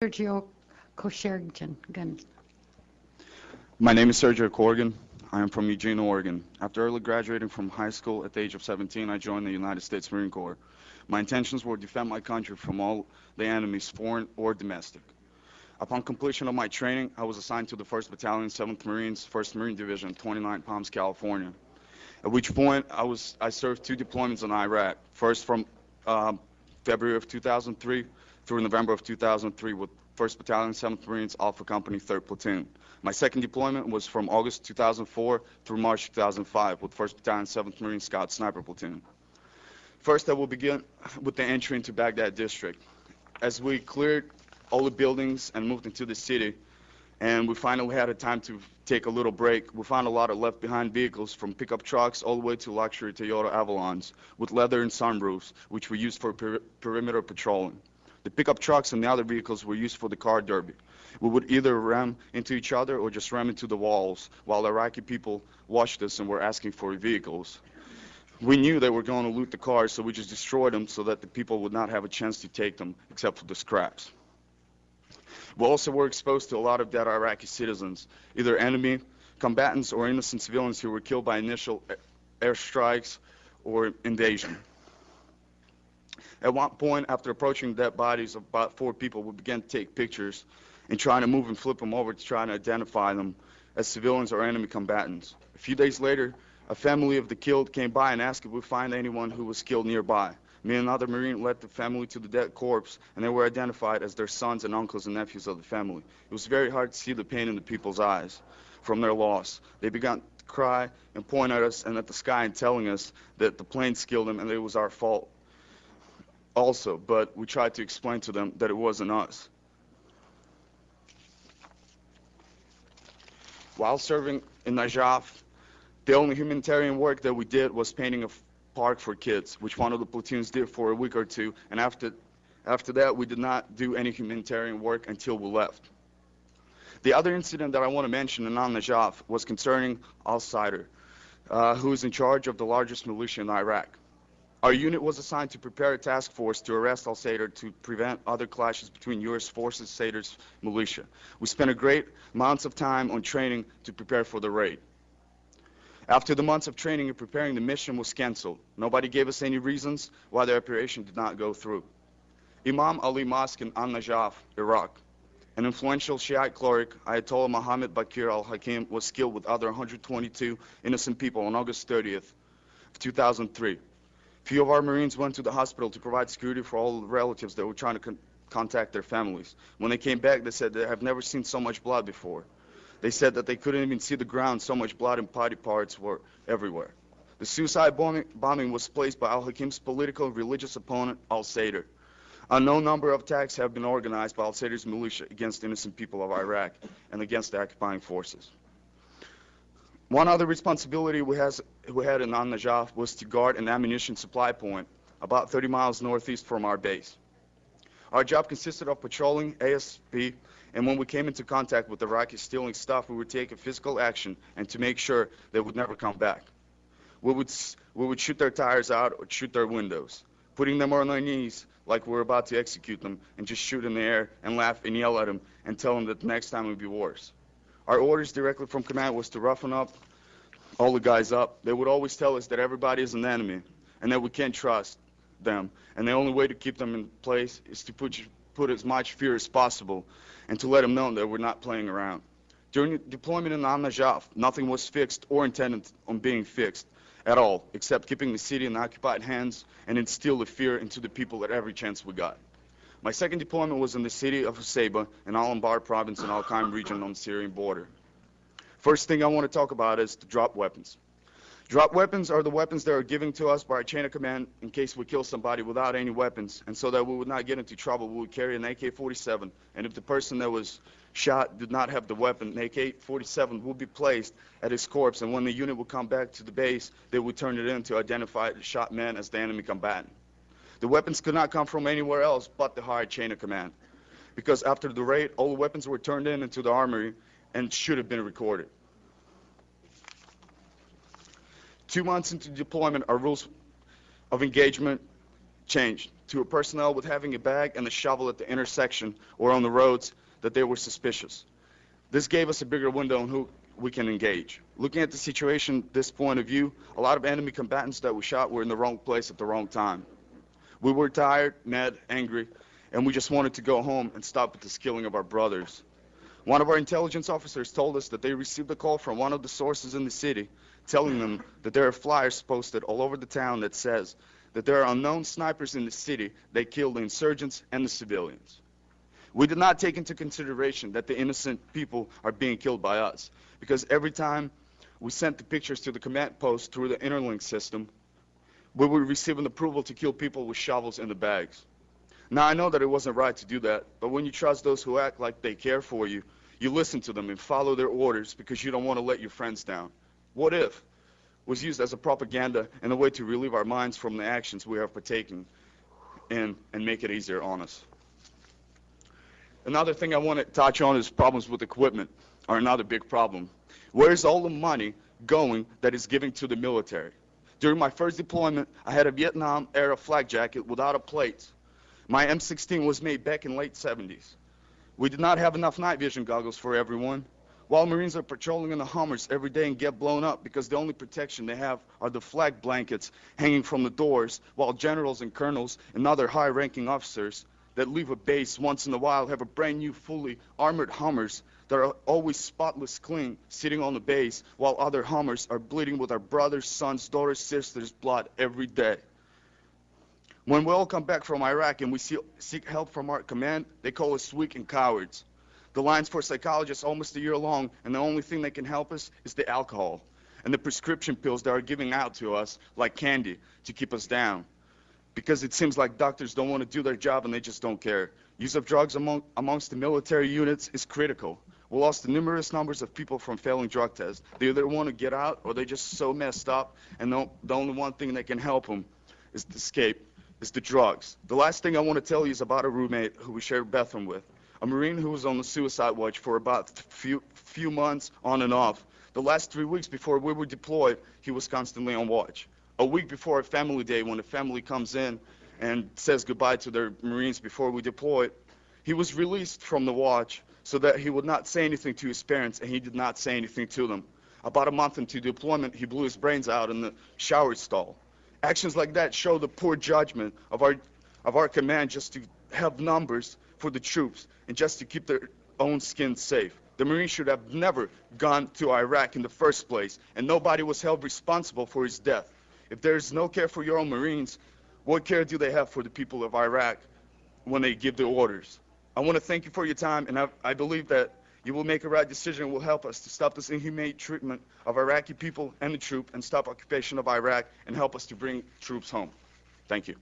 Sergio Kochergin. My name is Sergio Kochergin. I am from Eugene, Oregon. After early graduating from high school at the age of 17, I joined the United States Marine Corps. My intentions were to defend my country from all the enemies, foreign or domestic. Upon completion of my training, I was assigned to the 1st Battalion, 7th Marines, 1st Marine Division, 29 Palms, California. At which point, I served 2 deployments in Iraq. First from February of 2003 through November of 2003 with 1st Battalion, 7th Marines, Alpha Company, 3rd Platoon. My second deployment was from August 2004 through March 2005 with 1st Battalion, 7th Marine Scout Sniper Platoon. First, I will begin with the entry into Baghdad district. As we cleared all the buildings and moved into the city, and we finally had a time to take a little break, we found a lot of left-behind vehicles from pickup trucks all the way to luxury Toyota Avalons with leather and sunroofs, which we used for perimeter patrolling. The pickup trucks and the other vehicles were used for the car derby. We would either ram into each other or just ram into the walls while Iraqi people watched us and were asking for vehicles. We knew they were going to loot the cars, so we just destroyed them so that the people would not have a chance to take them except for the scraps. We also were exposed to a lot of dead Iraqi citizens, either enemy combatants or innocent civilians who were killed by initial airstrikes or invasion. At one point, after approaching dead bodies of about 4 people, we began to take pictures and trying to move and flip them over to try and identify them as civilians or enemy combatants. A few days later, a family of the killed came by and asked if we find anyone who was killed nearby. Me and another Marine led the family to the dead corpse, and they were identified as their sons and uncles and nephews of the family. It was very hard to see the pain in the people's eyes from their loss. They began to cry and point at us and at the sky and telling us that the planes killed them and that it was our fault also, but we tried to explain to them that it wasn't us. While serving in Najaf, the only humanitarian work that we did was painting a park for kids, which one of the platoons did for a week or 2, and after that we did not do any humanitarian work until we left. The other incident that I want to mention in Najaf was concerning Al-Sider, who is in charge of the largest militia in Iraq. Our unit was assigned to prepare a task force to arrest Al-Sider to prevent other clashes between U.S. forces and Sider's militia. We spent a great amounts of time on training to prepare for the raid. After the months of training and preparing, the mission was canceled. Nobody gave us any reasons why the operation did not go through. Imam Ali Mosque in An-Najaf, Iraq, an influential Shiite cleric, Ayatollah Muhammad Bakir al-Hakim, was killed with other 122 innocent people on August 30th of 2003. Few of our Marines went to the hospital to provide security for all the relatives that were trying to contact their families. When they came back, they said they have never seen so much blood before. They said that they couldn't even see the ground, so much blood and body parts were everywhere. The suicide bombing was placed by al-Hakim's political and religious opponent, al-Sadr. A known number of attacks have been organized by al-Sadr's militia against innocent people of Iraq and against the occupying forces. One other responsibility we had in An-Najaf was to guard an ammunition supply point about 30 miles northeast from our base. Our job consisted of patrolling ASP, and when we came into contact with Iraqis stealing stuff, we would take a physical action and to make sure they would never come back. We would shoot their tires out or shoot their windows, putting them on their knees like we were about to execute them, and just shoot in the air and laugh and yell at them and tell them that the next time would be worse. Our orders directly from command was to roughen up all the guys up. They would always tell us that everybody is an enemy and that we can't trust them, and the only way to keep them in place is to put as much fear as possible and to let them know that we're not playing around. During the deployment in Al-Najaf, nothing was fixed or intended on being fixed at all, except keeping the city in occupied hands and instill the fear into the people at every chance we got. My second deployment was in the city of Husayba in Al-Anbar province in Al-Qaim region on the Syrian border. First thing I want to talk about is the drop weapons. Drop weapons are the weapons that are given to us by our chain of command in case we kill somebody without any weapons, and so that we would not get into trouble, we would carry an AK-47, and if the person that was shot did not have the weapon, the AK-47 would be placed at his corpse, and when the unit would come back to the base, they would turn it in to identify the shot man as the enemy combatant. The weapons could not come from anywhere else but the higher chain of command, because after the raid, all the weapons were turned into the armory and should have been recorded. 2 months into deployment, our rules of engagement changed to a personnel with having a bag and a shovel at the intersection or on the roads that they were suspicious. This gave us a bigger window on who we can engage. Looking at the situation, this point of view, a lot of enemy combatants that we shot were in the wrong place at the wrong time. We were tired, mad, angry, and we just wanted to go home and stop with this killing of our brothers. One of our intelligence officers told us that they received a call from one of the sources in the city telling them that there are flyers posted all over the town that says that there are unknown snipers in the city that kill the insurgents and the civilians. We did not take into consideration that the innocent people are being killed by us, because every time we sent the pictures to the command post through the interlink system, we were receiving approval to kill people with shovels in the bags. Now, I know that it wasn't right to do that, but when you trust those who act like they care for you, you listen to them and follow their orders because you don't want to let your friends down. What if was used as a propaganda and a way to relieve our minds from the actions we have partaken in and make it easier on us? Another thing I want to touch on is problems with equipment are another big problem. Where's all the money going that is given to the military? During my first deployment, I had a Vietnam-era flak jacket without a plate. My M16 was made back in late 70s. We did not have enough night vision goggles for everyone. While Marines are patrolling in the Hummers every day and get blown up because the only protection they have are the flag blankets hanging from the doors, while generals and colonels and other high-ranking officers that leave a base once in a while have a brand new fully armored Hummers that are always spotless clean sitting on the base, while other Hummers are bleeding with our brothers, sons, daughters, sisters' blood every day. When we all come back from Iraq and we seek help from our command, they call us weak and cowards. The lines for psychologists almost a year long, and the only thing that can help us is the alcohol and the prescription pills that are giving out to us like candy to keep us down. Because it seems like doctors don't want to do their job and they just don't care. Use of drugs amongst the military units is critical. We lost the numerous numbers of people from failing drug tests. They either want to get out or they're just so messed up, and the only one thing that can help them is to escape, is the drugs. The last thing I want to tell you is about a roommate who we shared a bathroom with, a Marine who was on the suicide watch for about few months on and off. The last 3 weeks before we were deployed, he was constantly on watch. A week before a family day, when the family comes in and says goodbye to their Marines before we deployed, he was released from the watch so that he would not say anything to his parents, and he did not say anything to them. About a month into deployment, he blew his brains out in the shower stall. Actions like that show the poor judgment of our command just to have numbers for the troops and just to keep their own skin safe. The Marines should have never gone to Iraq in the first place, and nobody was held responsible for his death. If there is no care for your own Marines, what care do they have for the people of Iraq when they give the orders? I want to thank you for your time, and I believe that you will make a right decision and will help us to stop this inhumane treatment of Iraqi people and the troop and stop occupation of Iraq and help us to bring troops home. Thank you.